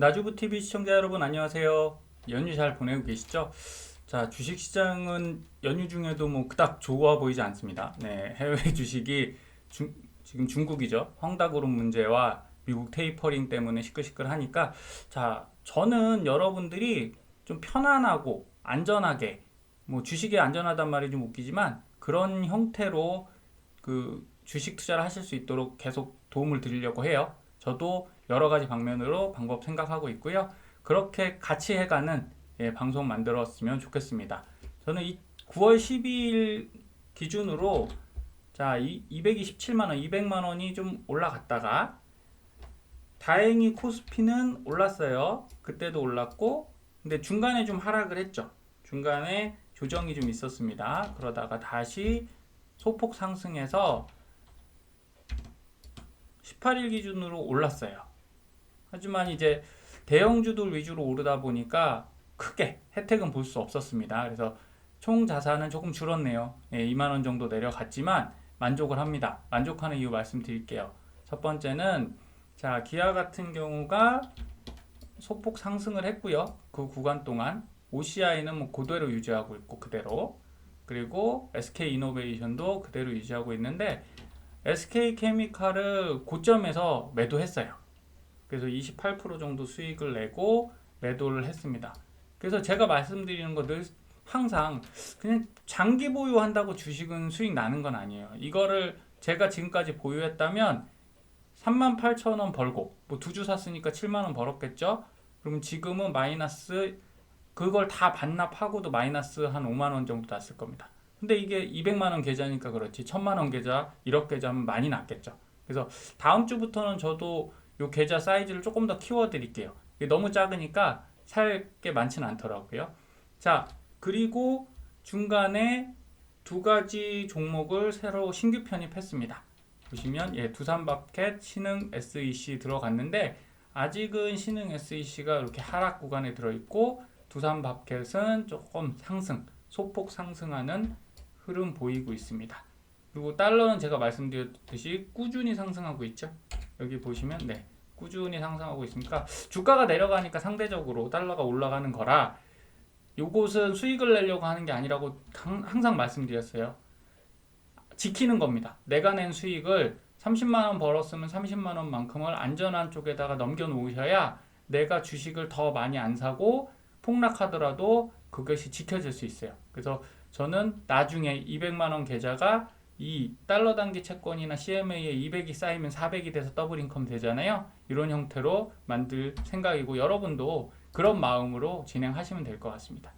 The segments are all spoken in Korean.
나주부TV 시청자 여러분 안녕하세요. 연휴 잘 보내고 계시죠? 자, 주식시장은 연휴 중에도 뭐 그닥 좋아 보이지 않습니다. 네, 해외 주식이 지금 중국이죠. 헝다그룹 문제와 미국 테이퍼링 때문에 시끌시끌하니까 자, 저는 여러분들이 좀 편안하고 안전하게 뭐 주식이 안전하단 말이 좀 웃기지만 그런 형태로 그 주식 투자를 하실 수 있도록 계속 도움을 드리려고 해요. 저도 여러 가지 방면으로 방법 생각하고 있고요. 그렇게 같이 해가는 방송 만들었으면 좋겠습니다. 저는 이 9월 12일 기준으로 자, 227만 원, 200만 원이 좀 올라갔다가 다행히 코스피는 올랐어요. 그때도 올랐고 근데 중간에 좀 하락을 했죠. 중간에 조정이 좀 있었습니다. 그러다가 다시 소폭 상승해서 18일 기준으로 올랐어요. 하지만 이제 대형주들 위주로 오르다 보니까 크게 혜택은 볼 수 없었습니다. 그래서 총 자산은 조금 줄었네요. 2만 원 정도 내려갔지만 만족을 합니다. 만족하는 이유 말씀드릴게요. 첫 번째는 자, 기아 같은 경우가 소폭 상승을 했고요. 그 구간 동안 OCI는 뭐 그대로 유지하고 있고 그대로, 그리고 SK이노베이션도 그대로 유지하고 있는데 SK케미칼을 고점에서 매도했어요. 그래서 28% 정도 수익을 내고 매도를 했습니다. 그래서 제가 말씀드리는 거 늘 항상 그냥 장기 보유한다고 주식은 수익 나는 건 아니에요. 이거를 제가 지금까지 보유했다면 38,000원 벌고 뭐 두 주 샀으니까 7만 원 벌었겠죠? 그럼 지금은 마이너스, 그걸 다 반납하고도 마이너스 한 5만 원 정도 났을 겁니다. 근데 이게 200만 원 계좌니까 그렇지 1000만 원 계좌, 1억 계좌면 많이 났겠죠. 그래서 다음 주부터는 저도 요 계좌 사이즈를 조금 더 키워 드릴게요. 이게 너무 작으니까 살 게 많지는 않더라고요. 자, 그리고 중간에 두 가지 종목을 새로 신규 편입했습니다. 보시면 두산마켓, 신흥 SEC 들어갔는데 아직은 신흥 SEC가 이렇게 하락 구간에 들어있고 두산마켓은 조금 상승, 소폭 상승하는 흐름 보이고 있습니다. 그리고 달러는 제가 말씀드렸듯이 꾸준히 상승하고 있죠. 여기 보시면 꾸준히 상승하고 있으니까 주가가 내려가니까 상대적으로 달러가 올라가는 거라 요것은 수익을 내려고 하는 게 아니라고 항상 말씀드렸어요. 지키는 겁니다. 내가 낸 수익을 30만 원 벌었으면 30만 원만큼을 안전한 쪽에다가 넘겨 놓으셔야 내가 주식을 더 많이 안 사고 폭락하더라도 그것이 지켜질 수 있어요. 그래서 저는 나중에 200만 원 계좌가 이 달러 단기 채권이나 CMA에 200이 쌓이면 400이 돼서 더블 인컴 되잖아요. 이런 형태로 만들 생각이고 여러분도 그런 마음으로 진행하시면 될 것 같습니다.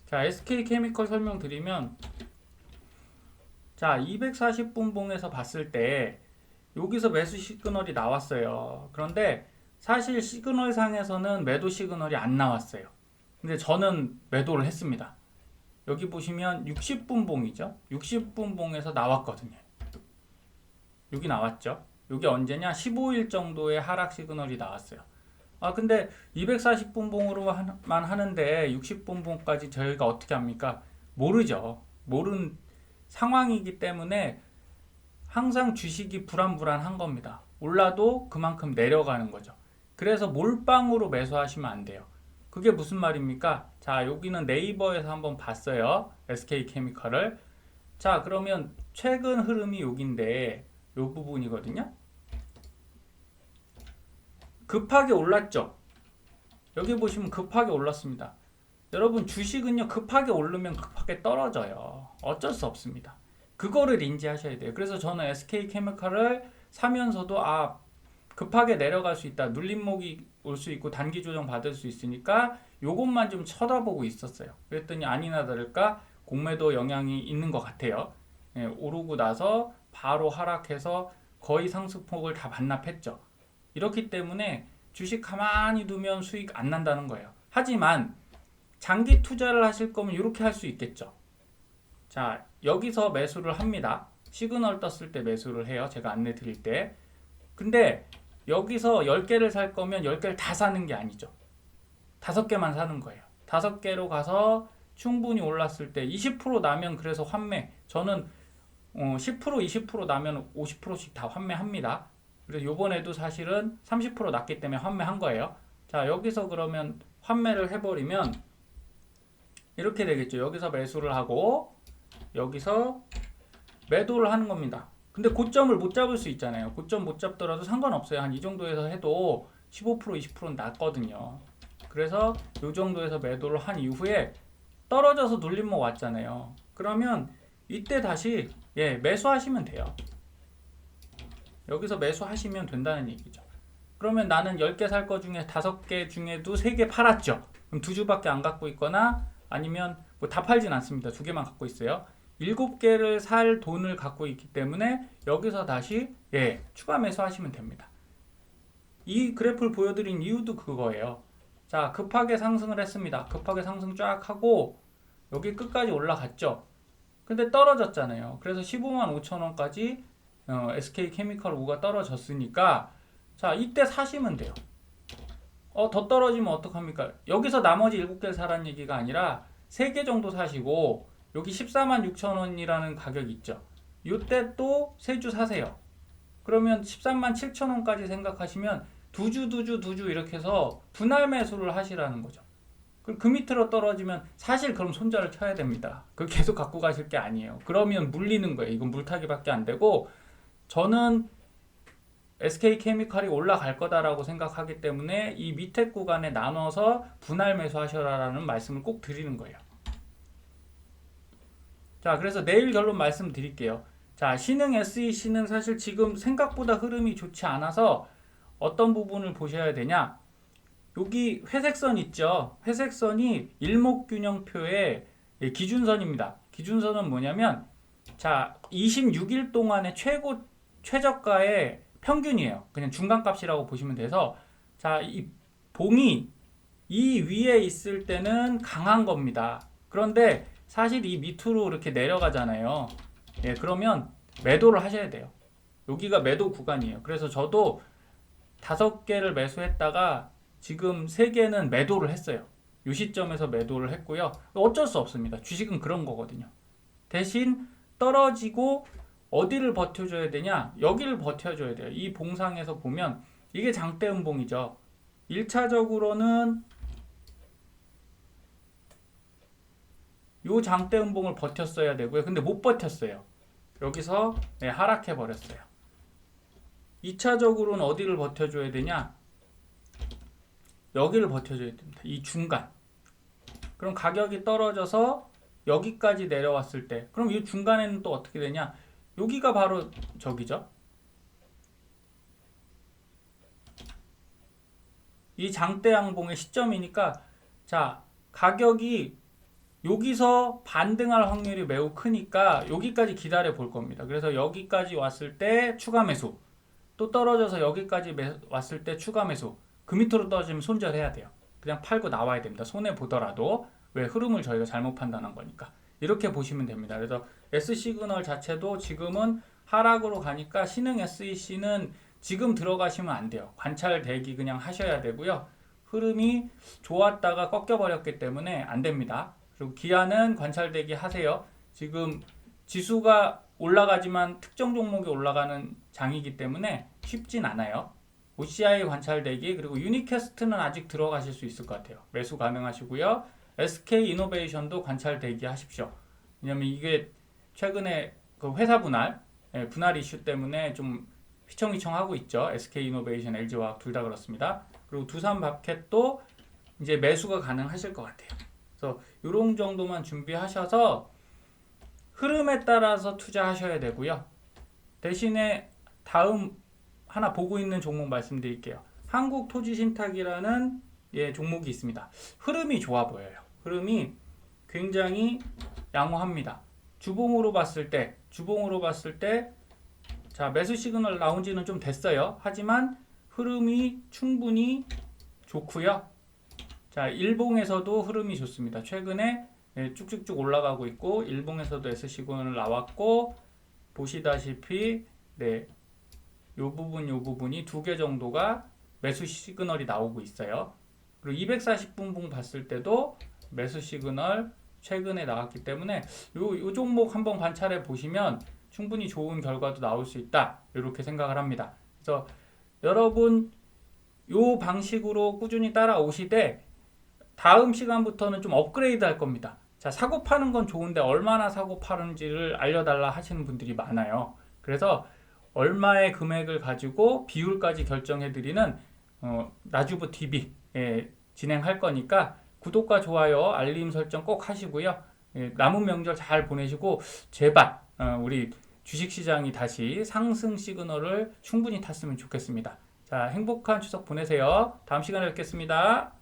자, SK케미컬 설명드리면 자, 240분봉에서 봤을 때 여기서 매수 시그널이 나왔어요. 그런데 사실 시그널 상에서는 매도 시그널이 안 나왔어요. 근데 저는 매도를 했습니다. 여기 보시면 60분봉이죠. 60분봉에서 나왔거든요. 여기 나왔죠. 여기 언제냐? 15일 정도의 하락 시그널이 나왔어요. 근데 240분봉으로만 하는데 60분봉까지 저희가 어떻게 합니까? 모르죠. 모르는 상황이기 때문에 항상 주식이 불안불안한 겁니다. 올라도 그만큼 내려가는 거죠. 그래서 몰빵으로 매수하시면 안 돼요. 그게 무슨 말입니까? 자, 여기는 네이버에서 한번 봤어요. SK케미칼을. 자, 그러면 최근 흐름이 여긴데 요 부분이거든요. 급하게 올랐죠. 여기 보시면 급하게 올랐습니다. 여러분, 주식은요 급하게 오르면 급하게 떨어져요. 어쩔 수 없습니다. 그거를 인지하셔야 돼요. 그래서 저는 SK케미칼을 사면서도 급하게 내려갈 수 있다. 눌림목이 올 수 있고 단기 조정 받을 수 있으니까 요것만 좀 쳐다보고 있었어요. 그랬더니 아니나 다를까 공매도 영향이 있는 것 같아요. 오르고 나서 바로 하락해서 거의 상승폭을 다 반납했죠. 이렇기 때문에 주식 가만히 두면 수익 안 난다는 거예요. 하지만 장기 투자를 하실 거면 이렇게 할 수 있겠죠. 자, 여기서 매수를 합니다. 시그널 떴을 때 매수를 해요. 제가 안내 드릴 때. 근데 여기서 10개를 살 거면 10개를 다 사는 게 아니죠. 5개만 사는 거예요. 5개로 가서 충분히 올랐을 때 20% 나면 그래서 환매. 저는 10% 20% 나면 50%씩 다 환매합니다. 그래서 요번에도 사실은 30% 났기 때문에 환매한 거예요. 자, 여기서 그러면 환매를 해버리면 이렇게 되겠죠. 여기서 매수를 하고 여기서 매도를 하는 겁니다. 근데 고점을 못 잡을 수 있잖아요. 고점 못 잡더라도 상관없어요. 한 이 정도에서 해도 15% 20%는 낮거든요. 그래서 이 정도에서 매도를 한 이후에 떨어져서 눌림목 왔잖아요. 그러면 이때 다시 매수하시면 돼요. 여기서 매수하시면 된다는 얘기죠. 그러면 나는 10개 살 거 중에 5개 중에도 3개 팔았죠. 그럼 2주밖에 안 갖고 있거나 아니면 뭐 다 팔진 않습니다. 2개만 갖고 있어요. 7개를 살 돈을 갖고 있기 때문에 여기서 다시 추가 매수하시면 됩니다. 이 그래프를 보여드린 이유도 그거예요. 자, 급하게 상승을 했습니다. 급하게 상승 쫙 하고 여기 끝까지 올라갔죠. 근데 떨어졌잖아요. 그래서 15만 5천 원까지 SK케미컬 우가 떨어졌으니까 자, 이때 사시면 돼요. 더 떨어지면 어떡합니까? 여기서 나머지 7개를 사라는 얘기가 아니라 3개 정도 사시고 여기 14만 6천 원이라는 가격 있죠. 이때 또 3주 사세요. 그러면 13만 7천 원까지 생각하시면 두 주 이렇게 해서 분할 매수를 하시라는 거죠. 그럼 그 밑으로 떨어지면 사실 그럼 손절을 쳐야 됩니다. 그 계속 갖고 가실 게 아니에요. 그러면 물리는 거예요. 이건 물타기밖에 안 되고 저는 SK케미칼이 올라갈 거다라고 생각하기 때문에 이 밑에 구간에 나눠서 분할 매수하셔라라는 말씀을 꼭 드리는 거예요. 자, 그래서 내일 결론 말씀드릴게요. 자, 신흥 SEC는 사실 지금 생각보다 흐름이 좋지 않아서 어떤 부분을 보셔야 되냐? 여기 회색선 있죠? 회색선이 일목균형표의 기준선입니다. 기준선은 뭐냐면 자, 26일 동안의 최저가의 평균이에요. 그냥 중간값이라고 보시면 돼서 자, 이 봉이 이 위에 있을 때는 강한 겁니다. 그런데 사실 이 밑으로 이렇게 내려가잖아요. 그러면 매도를 하셔야 돼요. 여기가 매도 구간이에요. 그래서 저도 5개를 매수했다가 지금 3개는 매도를 했어요. 이 시점에서 매도를 했고요. 어쩔 수 없습니다. 주식은 그런 거거든요. 대신 떨어지고 어디를 버텨줘야 되냐? 여기를 버텨줘야 돼요. 이 봉상에서 보면 이게 장대음봉이죠. 1차적으로는 이 장대음봉을 버텼어야 되고요. 근데 못 버텼어요. 여기서 하락해 버렸어요. 2차적으로는 어디를 버텨줘야 되냐? 여기를 버텨줘야 됩니다. 이 중간. 그럼 가격이 떨어져서 여기까지 내려왔을 때 그럼 이 중간에는 또 어떻게 되냐? 여기가 바로 저기죠. 이 장대양봉의 시점이니까 자, 가격이 여기서 반등할 확률이 매우 크니까 여기까지 기다려 볼 겁니다. 그래서 여기까지 왔을 때 추가 매수, 또 떨어져서 여기까지 왔을 때 추가 매수, 그 밑으로 떨어지면 손절해야 돼요. 그냥 팔고 나와야 됩니다. 손해 보더라도. 왜? 흐름을 저희가 잘못 판단한 거니까. 이렇게 보시면 됩니다. 그래서 S시그널 자체도 지금은 하락으로 가니까 신흥 SEC는 지금 들어가시면 안 돼요. 관찰 대기 그냥 하셔야 되고요. 흐름이 좋았다가 꺾여버렸기 때문에 안 됩니다. 그리고 기아는 관찰 대기 하세요. 지금 지수가 올라가지만 특정 종목이 올라가는 장이기 때문에 쉽진 않아요. OCI 관찰 대기 그리고 유니캐스트는 아직 들어가실 수 있을 것 같아요. 매수 가능하시고요. SK이노베이션도 관찰 대기 하십시오. 왜냐면 이게 최근에 그 회사 분할 이슈 때문에 좀 휘청휘청하고 있죠. SK이노베이션, LG화학 둘 다 그렇습니다. 그리고 두산밥켓도 이제 매수가 가능하실 것 같아요. 그래서 이런 정도만 준비하셔서 흐름에 따라서 투자하셔야 되고요. 대신에 다음 하나 보고 있는 종목 말씀드릴게요. 한국토지신탁이라는 종목이 있습니다. 흐름이 좋아 보여요. 흐름이 굉장히 양호합니다. 주봉으로 봤을 때 자, 매수 시그널 나온 지는 좀 됐어요. 하지만 흐름이 충분히 좋고요. 자, 일봉에서도 흐름이 좋습니다. 최근에 쭉쭉쭉 올라가고 있고 일봉에서도 S시그널 나왔고 보시다시피 요 부분이 2개 정도가 매수 시그널이 나오고 있어요. 그리고 240분봉 봤을 때도 매수 시그널 최근에 나왔기 때문에 요 종목 한번 관찰해 보시면 충분히 좋은 결과도 나올 수 있다. 이렇게 생각을 합니다. 그래서 여러분 요 방식으로 꾸준히 따라오시되 다음 시간부터는 좀 업그레이드 할 겁니다. 자, 사고 파는 건 좋은데 얼마나 사고 파는지를 알려달라 하시는 분들이 많아요. 그래서 얼마의 금액을 가지고 비율까지 결정해드리는 나주부 TV 진행할 거니까 구독과 좋아요, 알림 설정 꼭 하시고요. 남은 명절 잘 보내시고 제발 우리 주식시장이 다시 상승 시그널을 충분히 탔으면 좋겠습니다. 자, 행복한 추석 보내세요. 다음 시간에 뵙겠습니다.